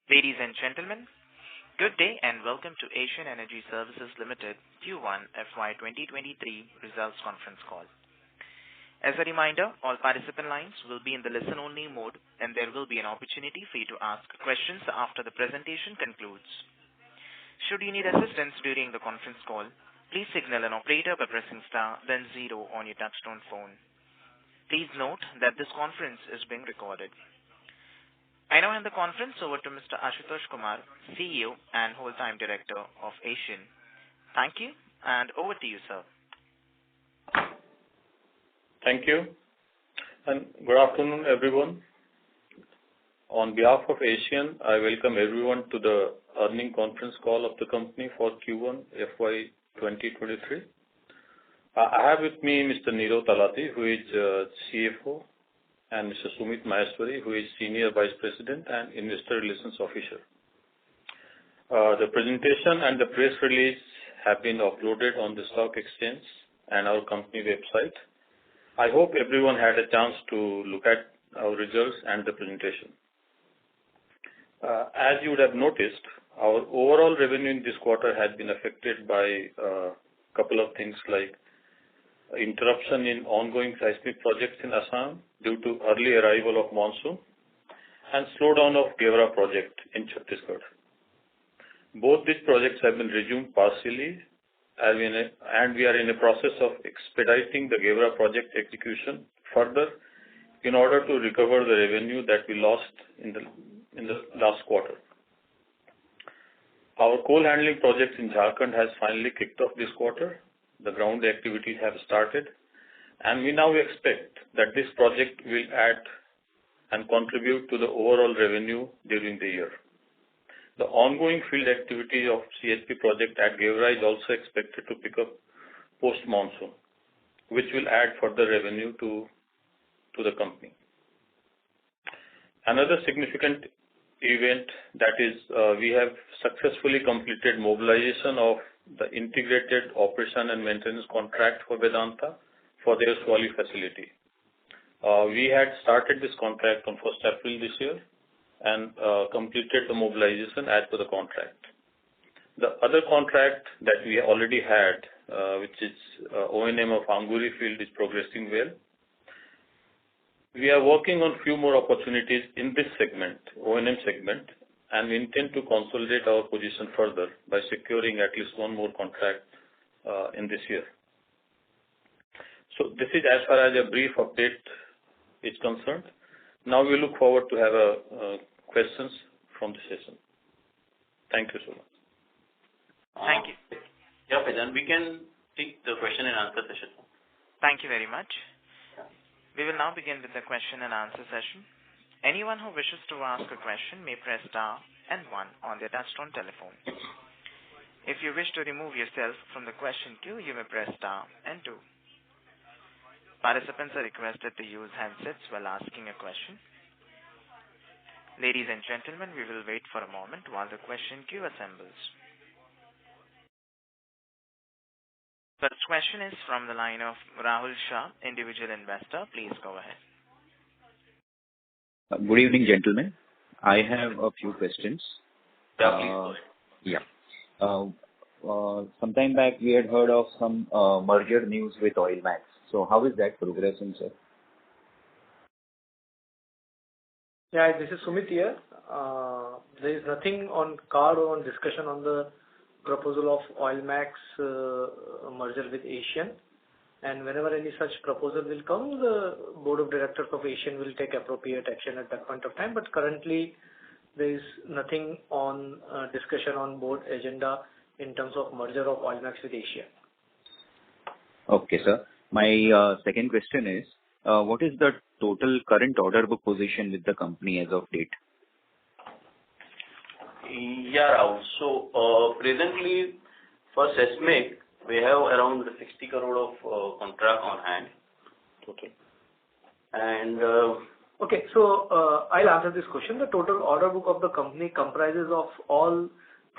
Ladies and gentlemen, good day and welcome to Asian Energy Services Limited Q1 FY 2023 results conference call. As a reminder, all participant lines will be in the listen-only mode, and there will be an opportunity for you to ask questions after the presentation concludes. Should you need assistance during the conference call, please signal an operator by pressing star then zero on your touchtone phone. Please note that this conference is being recorded. I now hand the conference over to Mr. Ashutosh Kumar, CEO and Whole-Time Director of Asian. Thank you, and over to you, sir. Thank you, and good afternoon, everyone. On behalf of Asian, I welcome everyone to the earnings conference call of the company for Q1 FY 2023. I have with me Mr. Nirav Talati, who is CFO, and Mr. Sumit Maheshwari, who is Senior Vice President and Investor Relations Officer. The presentation and the press release have been uploaded on the stock exchange and our company website. I hope everyone had a chance to look at our results and the presentation. As you would have noticed, our overall revenue in this quarter has been affected by a couple of things like interruption in ongoing seismic projects in Assam due to early arrival of monsoon and slowdown of Gewra project in Chhattisgarh. Both these projects have been resumed partially and we are in the process of expediting the Gewra project execution further in order to recover the revenue that we lost in the last quarter. Our coal handling projects in Jharkhand has finally kicked off this quarter. The ground activities have started, and we now expect that this project will add and contribute to the overall revenue during the year. The ongoing field activity of CHP project at Gewra is also expected to pick up post-monsoon, which will add further revenue to the company. Another significant event that is we have successfully completed mobilization of the integrated operation and maintenance contract for Vedanta for their Swali facility. We had started this contract on 1st April this year and completed the mobilization as per the contract. The other contract that we already had, which is O&M of Anguri field, is progressing well. We are working on few more opportunities in this segment, O&M segment, and we intend to consolidate our position further by securing at least one more contract in this year. So this is as far as a brief update is concerned. Now we look forward to have questions from the session. Thank you so much. Thank you. Yeah, Faizan, we can take the question and answer session. Thank you very much. We will now begin with the question and answer session. Anyone who wishes to ask a question may press star and one on their touchtone telephone. If you wish to remove yourself from the question queue, you may press star and two. Participants are requested to use handsets while asking a question. Ladies and gentlemen, we will wait for a moment while the question queue assembles. First question is from the line of Rahul Shah, individual investor. Please go ahead. Good evening, gentlemen. I have a few questions. Yeah, please. Sometime back we had heard of some merger news with Oilmax. So how is that progressing, sir? Yeah, this is Sumit here. There is nothing on card or on discussion on the proposal of Oilmax merger with Asian. And whenever any such proposal will come, the board of directors of Asian will take appropriate action at that point of time. But currently, there is nothing on discussion on board agenda in terms of merger of Oilmax with Asian. Okay, sir. My second question is, what is the total current order book position with the company as of date? Yeah, Rahul. So presently for seismic, we have around 60 crore of contract on hand. Okay. And okay, so I'll answer this question. The total order book of the company comprises of all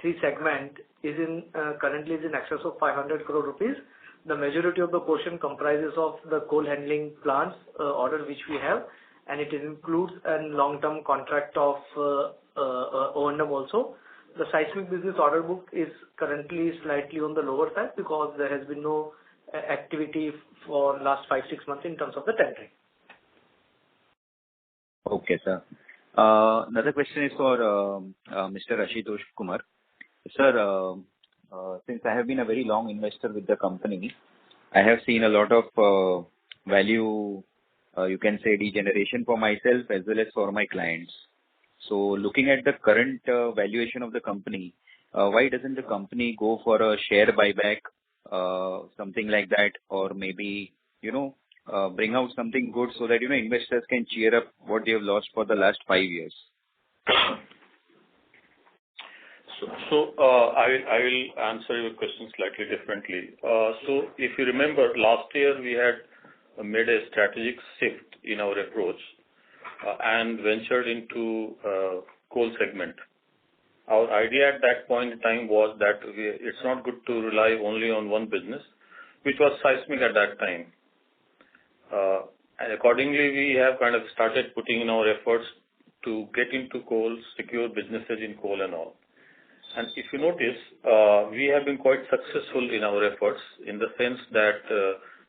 three segments currently is in excess of 500 crore rupees. The majority of the portion comprises of the coal handling plants order which we have, and it includes a long-term contract of O&M also. The seismic business order book is currently slightly on the lower side because there has been no activity for last 5-6 months in terms of the tendering. Okay, sir. Another question is for Mr. Ashutosh Kumar. Sir, since I have been a very long investor with the company, I have seen a lot of value, you can say, degeneration for myself as well as for my clients. So looking at the current valuation of the company, why doesn't the company go for a share buyback, something like that, or maybe, bring out something good so that, investors can cheer up what they have lost for the last 5 years? So I will answer your question slightly differently. So if you remember, last year we had made a strategic shift in our approach and ventured into coal segment. Our idea at that point in time was that it's not good to rely only on one business, which was seismic at that time. And accordingly, we have kind of started putting in our efforts to get into coal, secure businesses in coal and all. And if you notice, we have been quite successful in our efforts in the sense that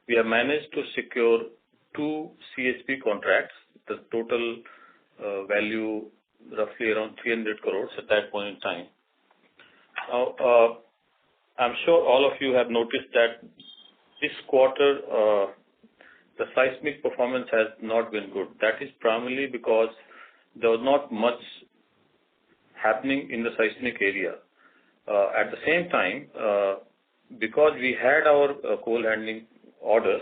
we have managed to secure 2 CHP contracts, the total value roughly around 300 crores at that point in time. Now, I'm sure all of you have noticed that this quarter, the seismic performance has not been good. That is primarily because there was not much happening in the seismic area. At the same time, because we had our coal handling orders,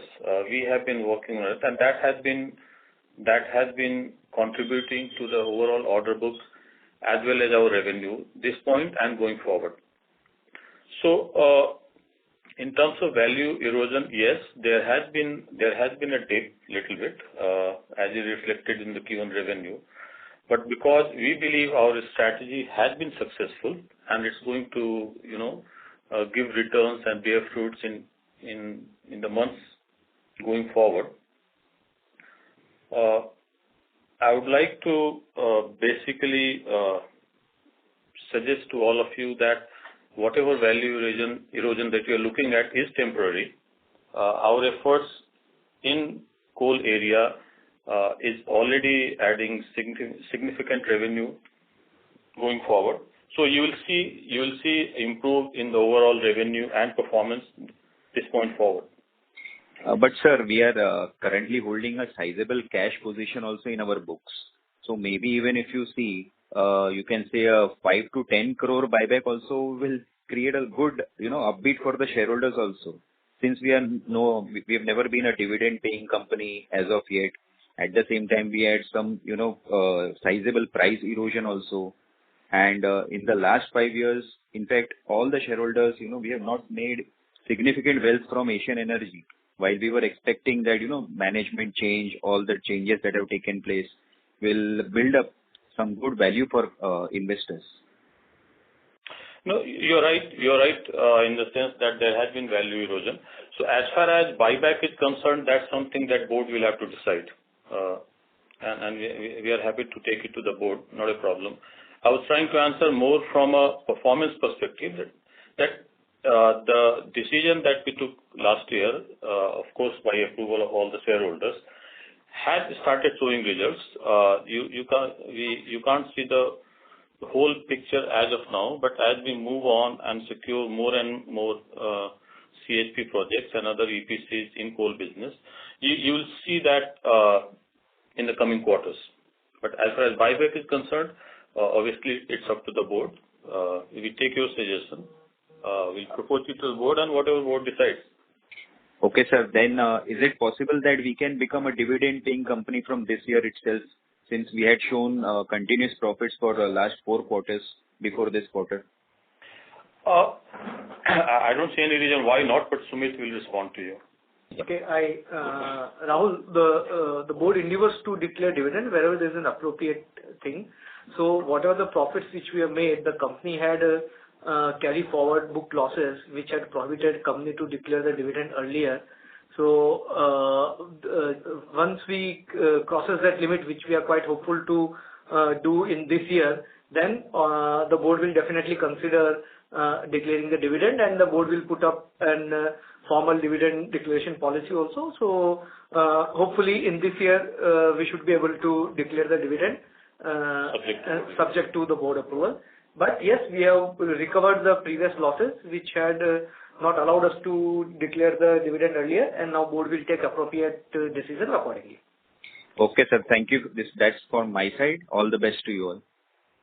we have been working on it, and that has been contributing to the overall order books as well as our revenue this point and going forward. So, in terms of value erosion, yes, there has been a dip little bit, as is reflected in the Q1 revenue. But because we believe our strategy has been successful and it's going to, give returns and bear fruits in the months going forward, I would like to basically suggest to all of you that whatever value erosion that you are looking at is temporary. Our efforts in coal area is already adding significant revenue going forward. So you will see improve in the overall revenue and performance this point forward. But sir, we are currently holding a sizable cash position also in our books. So maybe even if you see, you can say a 5 to 10 crore buyback also will create a good, upbeat for the shareholders also. Since we have never been a dividend paying company as of yet. At the same time, we had some, sizable price erosion also. And in the last 5 years, in fact, all the shareholders, we have not made significant wealth from ASIANENE, while we were expecting that, management change, all the changes that have taken place will build up some good value for investors. No, you're right. You're right in the sense that there has been value erosion. So as far as buyback is concerned, that's something that board will have to decide. And we are happy to take it to the board, not a problem. I was trying to answer more from a performance perspective that the decision that we took last year, of course, by approval of all the shareholders, had started showing results. You can't see the whole picture as of now, but as we move on and secure more and more CHP projects and other EPCs in coal business, you will see that in the coming quarters. But as far as buyback is concerned, obviously it's up to the board. We take your suggestion. We'll propose it to the board and whatever board decides. Okay, sir. Then is it possible that we can become a dividend-paying company from this year itself, since we had shown continuous profits for the last 4 quarters before this quarter? I don't see any reason why not, but Sumit will respond to you. Okay, Rahul, the board endeavors to declare dividend wherever there is an appropriate thing. So whatever the profits which we have made, the company had carry forward book losses which had prohibited company to declare the dividend earlier. So once we crosses that limit, which we are quite hopeful to do in this year, then the board will definitely consider declaring the dividend, and the board will put up an formal dividend declaration policy also. So hopefully in this year we should be able to declare the dividend subject to the board approval. But yes, we have recovered the previous losses which had not allowed us to declare the dividend earlier, and now board will take appropriate decision accordingly. Okay, sir. Thank you. That's for my side. All the best to you all.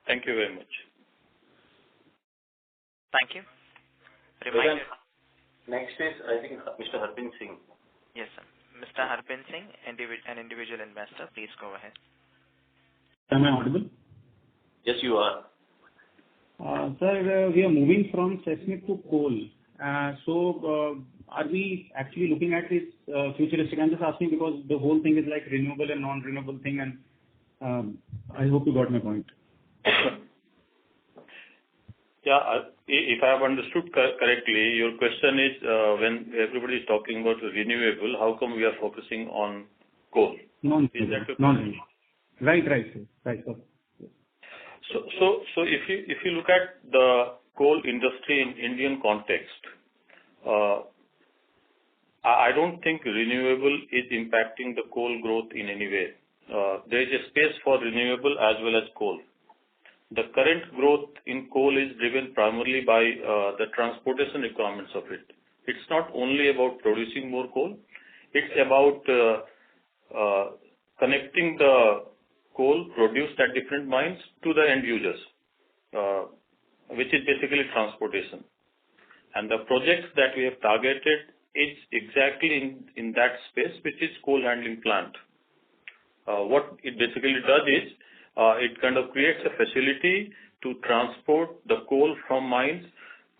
Thank you very much. Thank you. Reminder. Next is, I think, Mr. Harbin Singh. Yes, sir. Mr. Harbin Singh, an individual investor. Please go ahead. Am I audible? Yes, you are. Sir, we are moving from seismic to coal. So, are we actually looking at this futuristic? I'm just asking because the whole thing is like renewable and non-renewable thing, and I hope you got my point. Yeah, if I have understood correctly, your question is when everybody is talking about renewable, how come we are focusing on coal? Non-renewable. Right, sir. So if you look at the coal industry in Indian context, I don't think renewable is impacting the coal growth in any way. There is a space for renewable as well as coal. The current growth in coal is driven primarily by the transportation requirements of it. It's not only about producing more coal, it's about connecting the coal produced at different mines to the end users, which is basically transportation. And the projects that we have targeted is exactly in that space, which is coal handling plant. What it basically does is, it kind of creates a facility to transport the coal from mines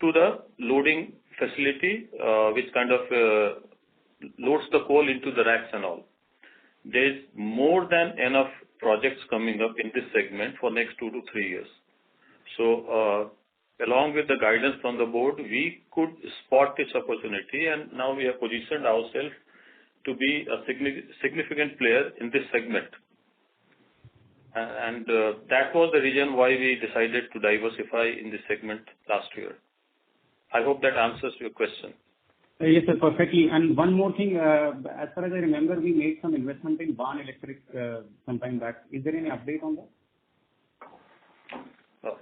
to the loading facility, which kind of loads the coal into the racks and all. There is more than enough projects coming up in this segment for next 2 to 3 years. So, along with the guidance from the board, we could spot this opportunity, and now we have positioned ourselves to be a significant player in this segment. And that was the reason why we decided to diversify in this segment last year. I hope that answers your question. Yes, sir, perfectly. And one more thing, as far as I remember, we made some investment in Van Electric some time back. Is there any update on that?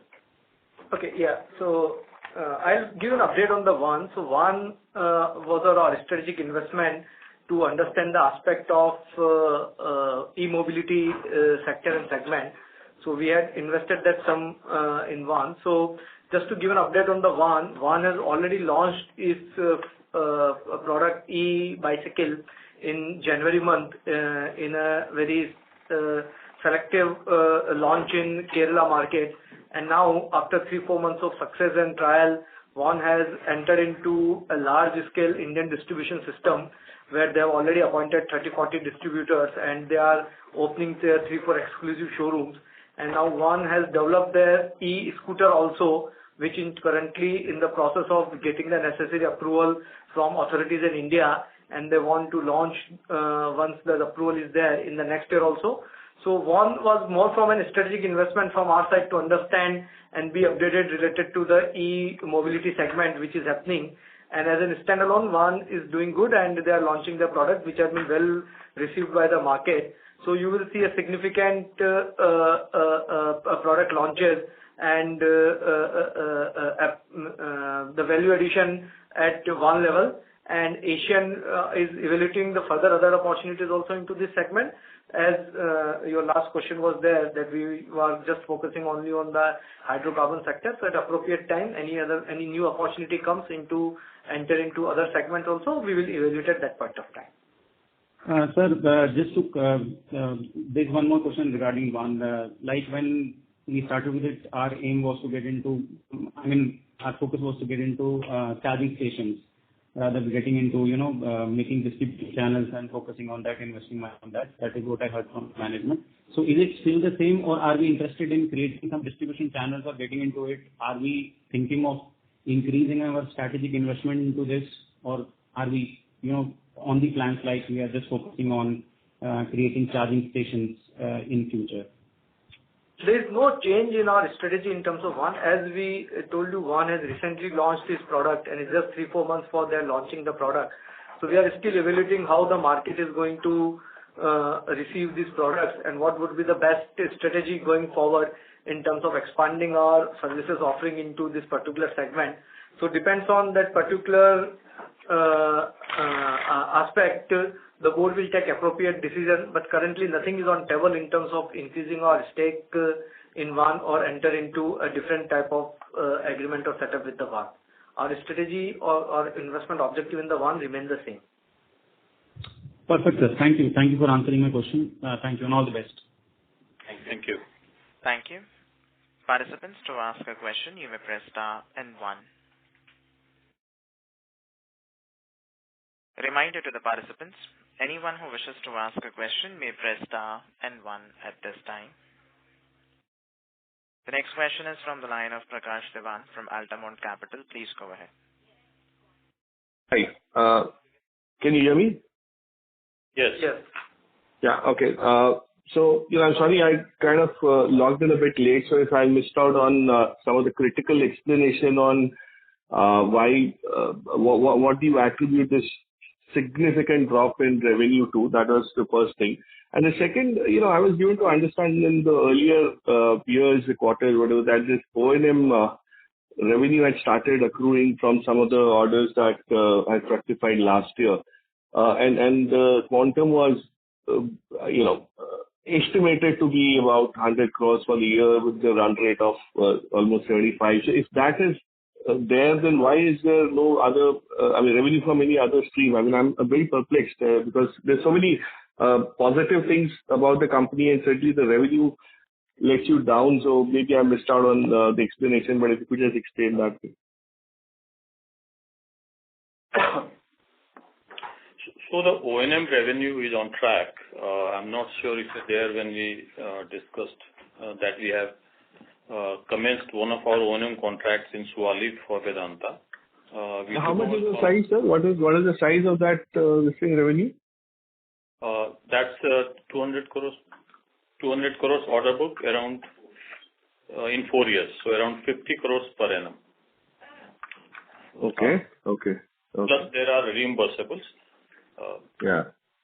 Okay, yeah. So I'll give an update on the Van. So Van was our strategic investment to understand the aspect of e-mobility sector and segment. So we had invested that sum in Van. So just to give an update on the Van, Van has already launched its product e-bicycle in January month in a very selective launch in Kerala market. And now after 3-4 months of success and trial, Van has entered into a large scale Indian distribution system where they have already appointed 30-40 distributors, and they are opening their 3-4 exclusive showrooms. And now Van has developed their e-scooter also, which is currently in the process of getting the necessary approval from authorities in India, and they want to launch once the approval is there in the next year also. So Van was more from a strategic investment from our side to understand and be updated related to the e-mobility segment which is happening. And as a standalone, Van is doing good, and they are launching their product which has been well received by the market. So you will see a significant product launches and the value addition at Van level. And Asian is evaluating the further other opportunities also into this segment. As your last question was there, that we were just focusing only on the hydrocarbon sector. So at appropriate time, any new opportunity comes into enter into other segments also, we will evaluate at that point of time. Sir, just to there's one more question regarding Van. Like when we started with it, our aim was to get into, our focus was to get into charging stations rather than getting into, making distribution channels and focusing on that, investing on that. That is what I heard from management. So is it still the same, or are we interested in creating some distribution channels or getting into it? Are we thinking of increasing our strategic investment into this, or are we, on the plans like we are just focusing on creating charging stations in future? There is no change in our strategy in terms of One. As we told you, One has recently launched this product and it's just 3-4 months for their launching the product. So we are still evaluating how the market is going to receive these products and what would be the best strategy going forward in terms of expanding our services offering into this particular segment. So depends on that particular aspect. The board will take appropriate decision, but currently nothing is on table in terms of increasing our stake in One or enter into a different type of agreement or setup with the One. Our strategy or investment objective in the One remains the same. Perfect, sir. Thank you. Thank you for answering my question. Thank you and all the best. Thank you. Thank you. Participants, to ask a question, you may press star and 1. A reminder to the participants, anyone who wishes to ask a question may press star and 1 at this time. The next question is from the line of Prakash Devan from Altamont Capital. Please go ahead. Hi. Can you hear me? Yes. Yes. Yeah. Okay. So, I'm sorry, I kind of logged in a bit late, so if I missed out on some of the critical explanation on why, what do you attribute this significant drop in revenue to? That was the first thing. And the second, I was given to understand in the earlier years, the quarters, whatever, that this O&M revenue had started accruing from some of the orders that had fructified last year. And the quantum was, estimated to be about 100 crores for the year with the run rate of almost 75. So if that is there, then why is there no other, revenue from any other stream? I'm very perplexed because there's so many positive things about the company, and certainly the revenue lets you down. So maybe I missed out on the explanation, but if you could just explain that. So the O&M revenue is on track. I'm not sure if it's there when we discussed that we have commenced one of our O&M contracts in Suwali for Vedanta. How much is the size, sir? What is the size of that listing revenue? That's 200 crores. 200 crores order book around in 4 years, so around 50 crores per annum. Okay. Plus there are reimbursables.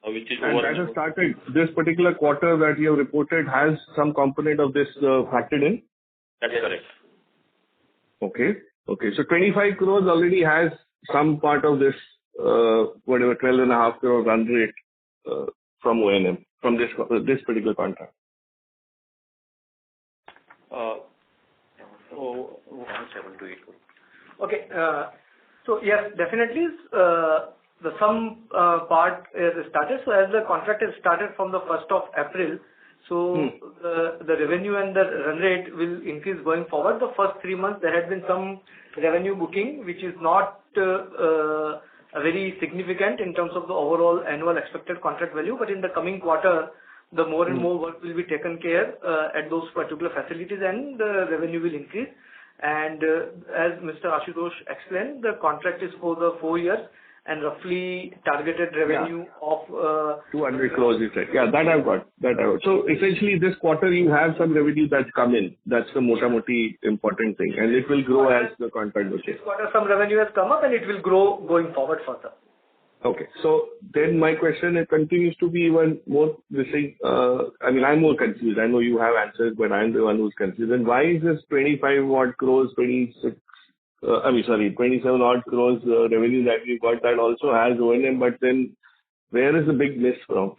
Which is and that has started. This particular quarter that you have reported has some component of this factored in? That's correct. Okay. So 25 crores already has some part of this, 12.5 crore run rate from O&M, from this particular contract. 7 to 8 crores. Okay. So yes, definitely the some part is started. So as the contract is started from the 1st of April, so the revenue and the run rate will increase going forward. The first 3 months there had been some revenue booking, which is not very significant in terms of the overall annual expected contract value. But in the coming quarter, the more and more work will be taken care at those particular facilities, and the revenue will increase. And as Mr. Ashutosh explained, the contract is for the 4 years and roughly targeted revenue of 200 crores, you said. Yeah, that I've got. So essentially this quarter you have some revenue that's come in. That's the moti important thing. And it will grow as the contract goes. This quarter some revenue has come up and it will grow going forward further. Okay. So then my question, it continues to be even more missing. I'm more confused. I know you have answers, but I'm the one who's confused. And why is this 25 odd crores, 27 odd crores revenue that we got that also has O&M, but then where is the big miss from?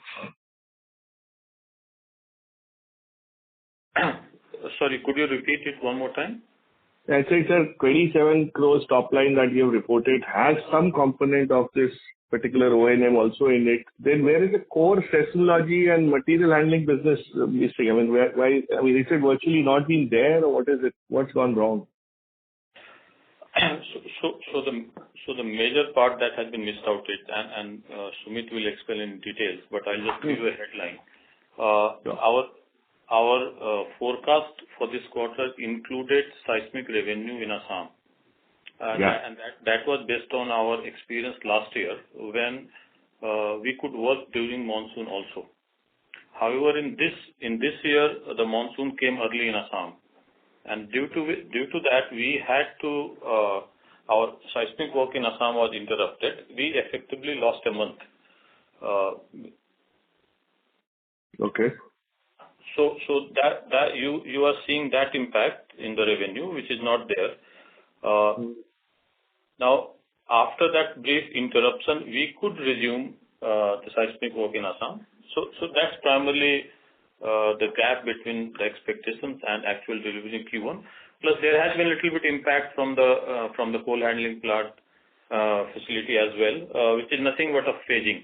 Sorry, could you repeat it one more time? I said, sir, 27 crores top line that you have reported has some component of this particular O&M also in it. Then where is the core seismology and material handling business missing? Is it virtually not been there, or what is it? What's gone wrong? So the major part that has been missed out is, and Sumit will explain in details, but I'll just give you a headline. Our forecast for this quarter included seismic revenue in Assam. And that was based on our experience last year when we could work during monsoon also. However, in this year, the monsoon came early in Assam, and due to that, we had to our seismic work in Assam was interrupted. We effectively lost a month. Okay. So that you are seeing that impact in the revenue, which is not there. Now, after that brief interruption, we could resume the seismic work in Assam. So that's primarily the gap between the expectations and actual delivery in Q1. Plus, there has been a little bit impact from the coal handling plant facility as well, which is nothing but a phasing.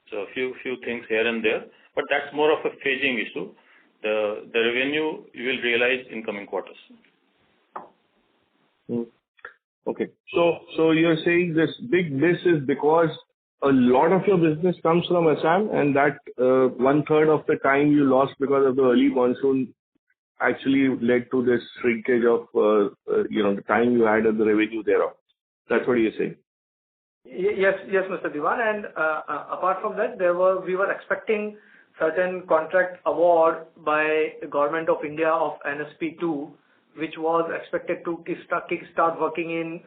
So a few things here and there, but that's more of a phasing issue. The revenue you will realize in coming quarters. Okay. So you're saying this big miss is because a lot of your business comes from Assam, and that 1/3 of the time you lost because of the early monsoon actually led to this shrinkage of the time you had and the revenue thereof. That's what you're saying. Yes, Mr. Diwan. And apart from that, we were expecting certain contract award by the Government of India of NSP2, which was expected to kickstart working in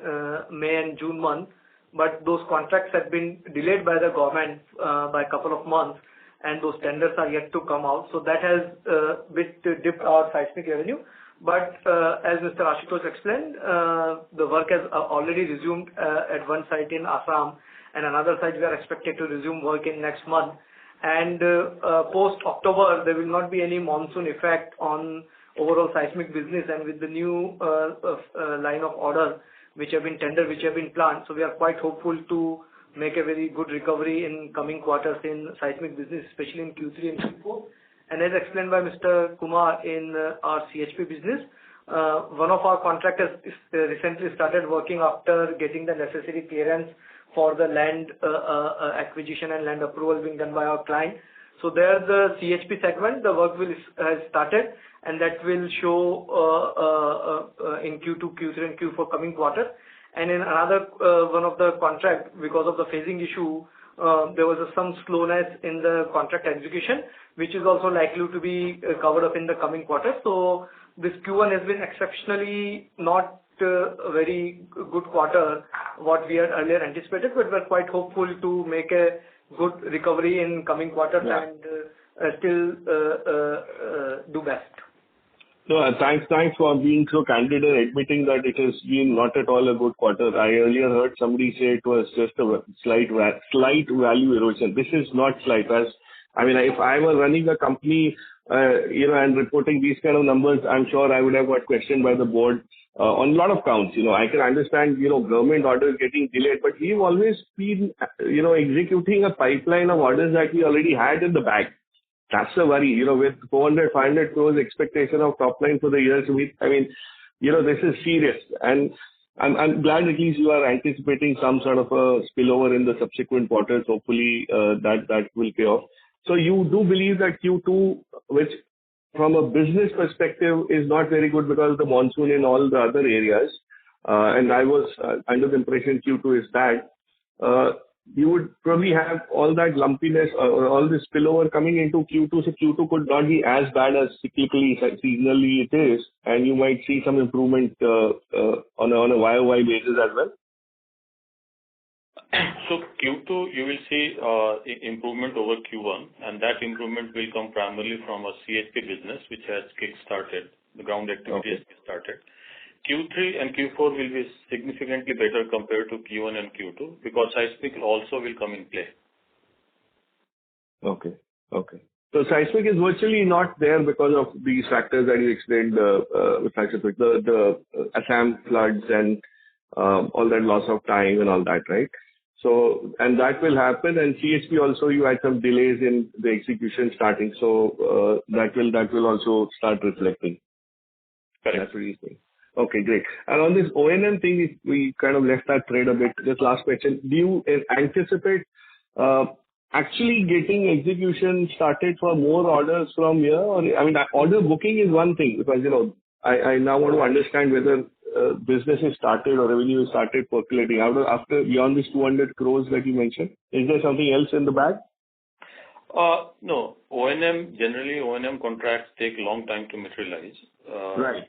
May and June month. But those contracts have been delayed by the government by a couple of months, and those tenders are yet to come out. So that has dipped our seismic revenue. But as Mr. Ashutosh explained, the work has already resumed at one site in Assam, and another site we are expected to resume work in next month. And post-October, there will not be any monsoon effect on overall seismic business, and with the new line of order which have been tendered, which have been planned. So we are quite hopeful to make a very good recovery in coming quarters in seismic business, especially in Q3 and Q4. And as explained by Mr. Kumar in our CHP business, one of our contractors recently started working after getting the necessary clearance for the land acquisition and land approval being done by our client. So there, the CHP segment, the work has started, and that will show in Q2, Q3, and Q4 coming quarter. And in another one of the contract, because of the phasing issue, there was some slowness in the contract execution, which is also likely to be covered up in the coming quarter. So this Q1 has been exceptionally not a very good quarter, what we had earlier anticipated, but we're quite hopeful to make a good recovery in coming quarters and still do best. No, thanks for being so candid and admitting that it has been not at all a good quarter. I earlier heard somebody say it was just a slight value erosion. This is not slight. If I were running a company, and reporting these kind of numbers, I'm sure I would have got questioned by the board on a lot of counts. I can understand, government orders getting delayed, but we've always been, executing a pipeline of orders that we already had in the bag. That's the worry, with 400, 500 crores expectation of top line for the year. So this is serious. And I'm glad at least you are anticipating some sort of a spillover in the subsequent quarters. Hopefully, that will pay off. So you do believe that Q2, which from a business perspective is not very good because of the monsoon in all the other areas, and I was under the impression Q2 is bad, you would probably have all that lumpiness or all this spillover coming into Q2, so Q2 could not be as bad as seasonally it is, and you might see some improvement on a YOY basis as well. So Q2, you will see improvement over Q1, and that improvement will come primarily from a CHP business, which has kick-started. The ground activity has kick-started. Q3 and Q4 will be significantly better compared to Q1 and Q2 because seismic also will come in play. Okay. So seismic is virtually not there because of these factors that you explained, the Assam floods and all that loss of time and all that, right? So, and that will happen, and CHP also you had some delays in the execution starting, so that will also start reflecting. Correct. That's what you're saying. Okay, great. And on this O&M thing, we kind of left that thread a bit. Just last question. Do you anticipate actually getting execution started for more orders from here? Or, order booking is one thing because, I now want to understand whether business is started or revenue is started percolating? After beyond this 200 crores that you mentioned, is there something else in the bag? No. Generally O&M contracts take a long time to materialize. Right.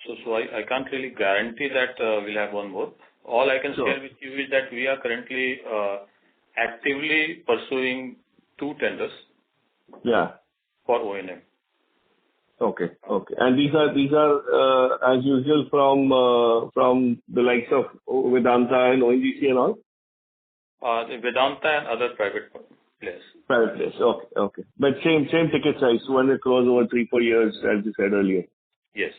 So I can't really guarantee that we'll have one more. All I can share with you is that we are currently actively pursuing 2 tenders. Yeah. For O&M. Okay. And these are as usual from the likes of Vedanta and ONGC and all? The Vedanta and other private players. Private players. Okay. But same ticket size, 200 crores over 3-4 years, as you said earlier. Yes.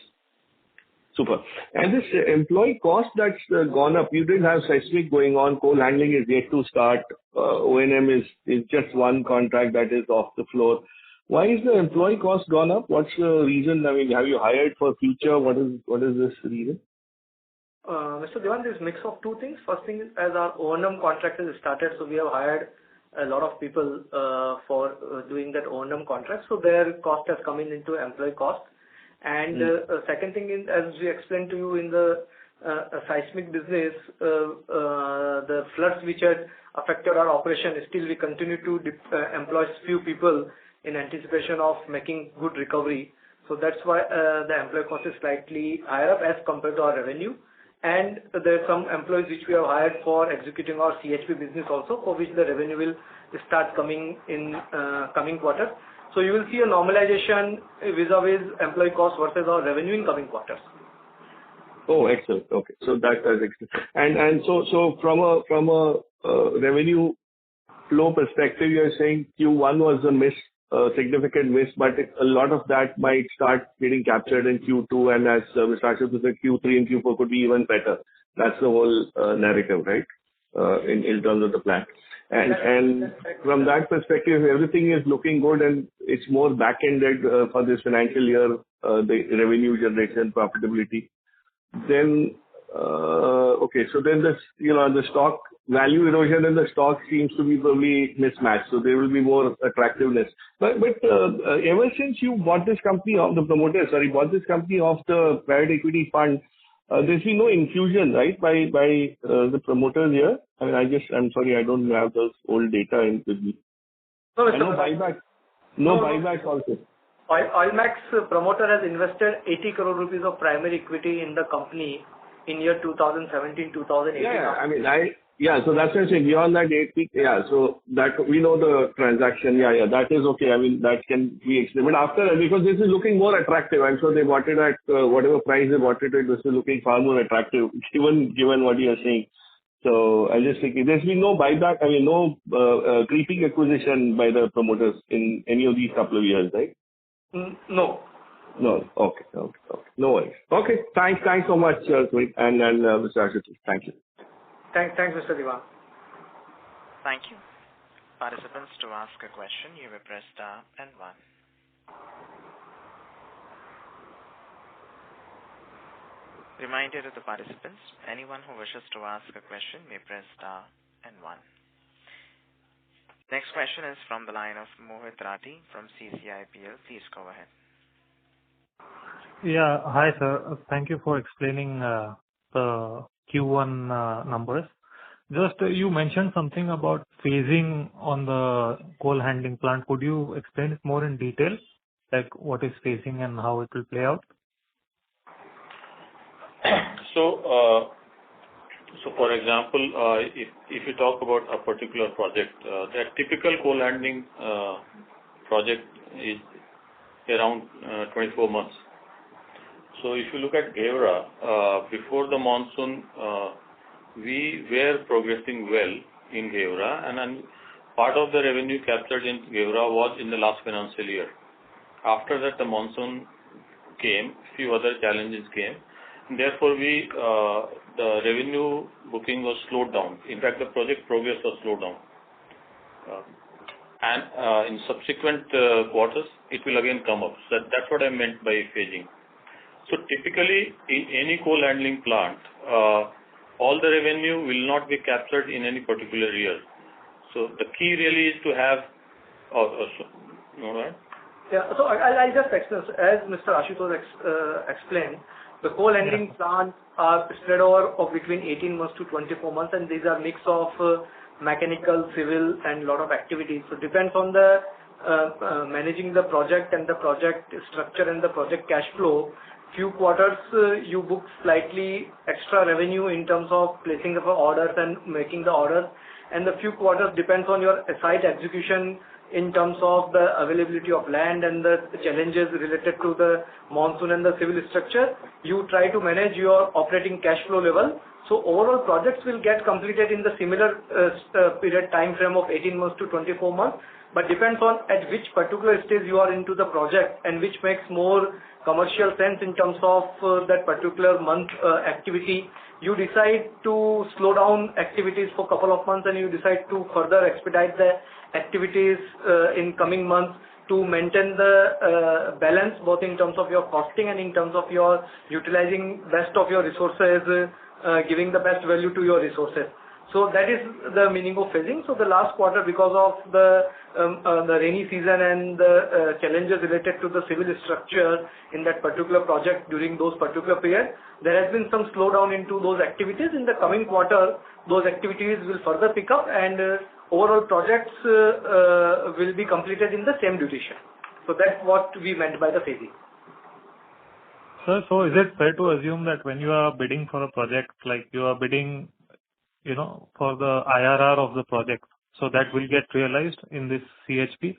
Super. And this employee cost that's gone up, you didn't have seismic going on, coal handling is yet to start, O&M is just one contract that is off the floor. Why is the employee cost gone up? What's the reason? I mean, have you hired for future? What is this reason? Mr. Devan, there's mix of 2 things. First thing is, as our O&M contract has started, so we have hired a lot of people for doing that O&M contract. So their cost has come into employee cost. And second thing is, as we explained to you in the seismic business, the floods which had affected our operation, still we continue to employ few people in anticipation of making good recovery. So that's why the employee cost is slightly higher up as compared to our revenue. And there are some employees which we have hired for executing our CHP business also, for which the revenue will start coming in coming quarter. So you will see a normalization vis-a-vis employee cost versus our revenue in coming quarters. Oh, excellent. Okay. So that is excellent. And so from a revenue flow perspective, you're saying Q1 was a significant miss, but a lot of that might start getting captured in Q2, and as Mr. Ashok said, Q3 and Q4 could be even better. That's the whole narrative, right? In terms of the plan. And from that perspective, everything is looking good and it's more back-ended for this financial year, the revenue generation, profitability. Then, okay, so then this, the stock value erosion in the stock seems to be probably mismatched, so there will be more attractiveness. But ever since you bought this company off the promoter, bought this company off the private equity fund, there's been no infusion, right, by the promoters here? I mean, I'm sorry, I don't have those old data with me. No, no buyback. No buyback also. Oilmax promoter has invested 80 crore rupees of primary equity in the company in year 2017, 2018. Yeah, I mean, so that's what I'm saying. Beyond that 8 weeks, so that we know the transaction. Yeah, that is okay. I mean, that can be explained. But after, because this is looking more attractive, I'm sure they bought it at whatever price they bought it at, this is looking far more attractive, given what you are saying. So I just think there's been no buyback, I mean, no creeping acquisition by the promoters in any of these couple of years, right? No. No. Okay. No worries. Okay. Thanks so much, Sumit and Mr. Ashutosh. Thank you. Thanks, Mr. Devan. Thank you. Participants, to ask a question, you may press star and 1. Reminder to the participants, anyone who wishes to ask a question may press star and 1. Next question is from the line of Mohit Rathi from CCIPL. Please go ahead. Yeah. Hi, sir. Thank you for explaining the Q1 numbers. Just you mentioned something about phasing on the coal handling plant. Could you explain it more in detail, like what is phasing and how it will play out? So for example, if you talk about a particular project, the typical coal handling project is around 24 months. So if you look at Gheora, before the monsoon, we were progressing well in Gheora, and then part of the revenue captured in Gheora was in the last financial year. After that, the monsoon came, few other challenges came. Therefore, the revenue booking was slowed down. In fact, the project progress was slowed down. And in subsequent quarters, it will again come up. So that's what I meant by phasing. So typically, in any coal handling plant, all the revenue will not be captured in any particular year. So the key really is to have, right? Yeah, so I'll just explain. As Mr. Ashutosh explained, The coal handling plants are spread over of between 18 months to 24 months, and these are mix of mechanical, civil, and lot of activities. So depends on the managing the project and the project structure and the project cash flow. Few quarters you book slightly extra revenue in terms of placing of orders and making the orders, and the few quarters depends on your site execution in terms of the availability of land and the challenges related to the monsoon and the civil structure. You try to manage your operating cash flow level. So overall projects will get completed in the similar period time frame of 18 months to 24 months, but depends on at which particular stage you are into the project and which makes more commercial sense in terms of that particular month activity. You decide to slow down activities for couple of months, and you decide to further expedite the activities in coming months to maintain the balance both in terms of your costing and in terms of your utilizing best of your resources, giving the best value to your resources. So that is the meaning of phasing. So the last quarter, because of the rainy season and the challenges related to the civil structure in that particular project during those particular period, there has been some slowdown into those activities. In the coming quarter, those activities will further pick up, and overall projects will be completed in the same duration. So that's what we meant by the phasing. Sir, so is it fair to assume that when you are bidding for a project, like you are bidding, for the IRR of the project, so that will get realized in this CHP?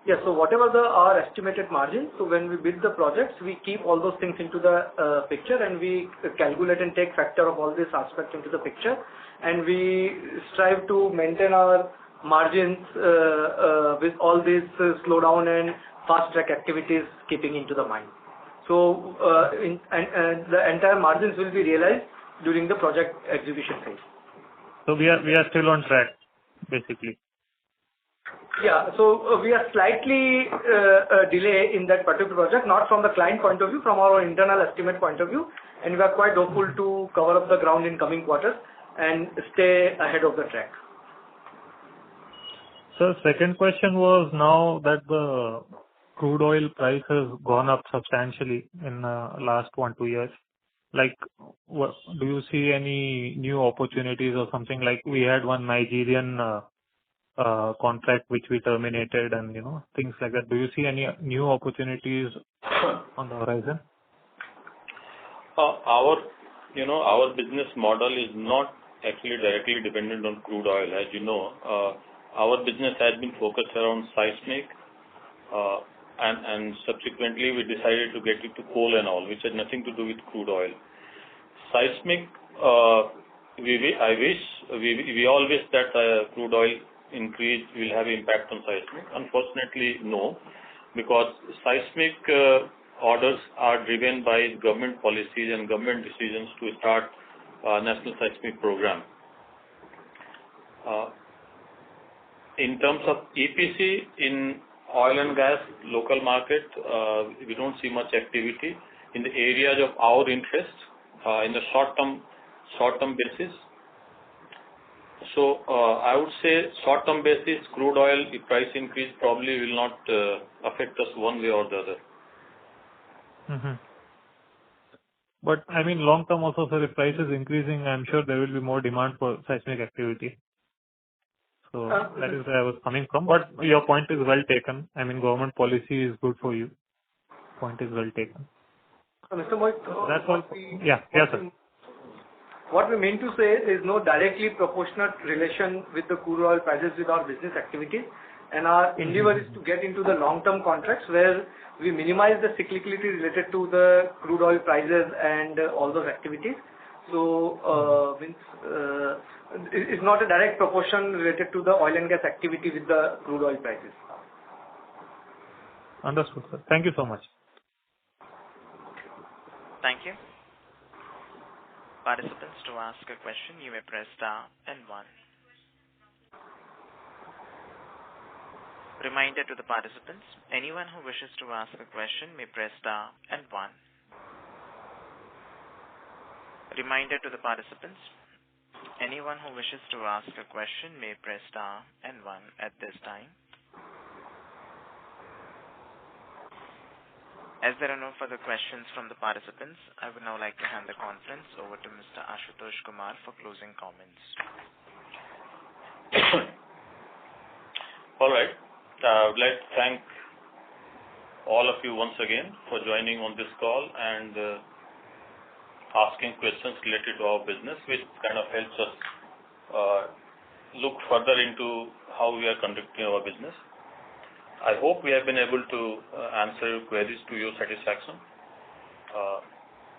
Yes. So whatever our estimated margin, so when we bid the projects, we keep all those things into the picture, and we calculate and take factor of all these aspects into the picture, and we strive to maintain our margins with all these slowdown and fast track activities keeping into the mind. So and the entire margins will be realized during the project execution phase. So we are still on track, basically. Yeah. So we are slightly delay in that particular project, not from the client point of view, from our internal estimate point of view, and we are quite hopeful to cover up the ground in coming quarters and stay ahead of the track. So second question was, now that the crude oil price has gone up substantially in last 1-2 years, like, do you see any new opportunities or something? Like we had one Nigerian contract which we terminated, and things like that. Do you see any new opportunities on the horizon? Our business model is not actually directly dependent on crude oil. As you know, our business has been focused around seismic, and subsequently we decided to get into coal and all, which has nothing to do with crude oil. Seismic, we all wish that crude oil increase will have impact on seismic. Unfortunately, no, because seismic orders are driven by government policies and government decisions to start national seismic program. In terms of EPC in oil and gas local market, we don't see much activity in the areas of our interest in the short term basis. So I would say short term basis, crude oil price increase probably will not affect us one way or the other. Mm-hmm. But I mean, long term also, sir, if price is increasing, I'm sure there will be more demand for seismic activity. So that is where I was coming from. But your point is well taken. I mean, government policy is good for you. Point is well taken. Mr. Mohit, that's all. Yeah, sir. What we mean to say is no directly proportionate relation with the crude oil prices with our business activities, and our endeavor is to get into the long-term contracts where we minimize the cyclicality related to the crude oil prices and all those activities. So it's not a direct proportion related to the oil and gas activity with the crude oil prices. Understood, sir. Thank you so much. Thank you. Participants, to ask a question, you may press star and 1. Reminder to the participants, anyone who wishes to ask a question may press star and 1. Reminder to the participants, anyone who wishes to ask a question may press star and 1 at this time. As there are no further questions from the participants, I would now like to hand the conference over to Mr. Ashutosh Kumar for closing comments. All right. I would like to thank all of you once again for joining on this call and asking questions related to our business, which kind of helps us look further into how we are conducting our business. I hope we have been able to answer your queries to your satisfaction.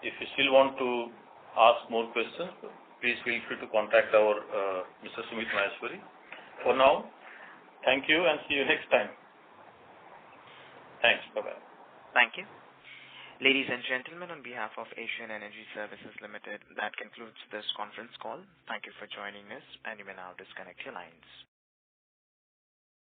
If you still want to ask more questions, please feel free to contact our Mr. Sumit Maheshwari. For now, thank you and see you next time. Thanks. Bye-bye. Thank you. Ladies and gentlemen, on behalf of Asian Energy Services Limited, that concludes this conference call. Thank you for joining us, and you may now disconnect your lines.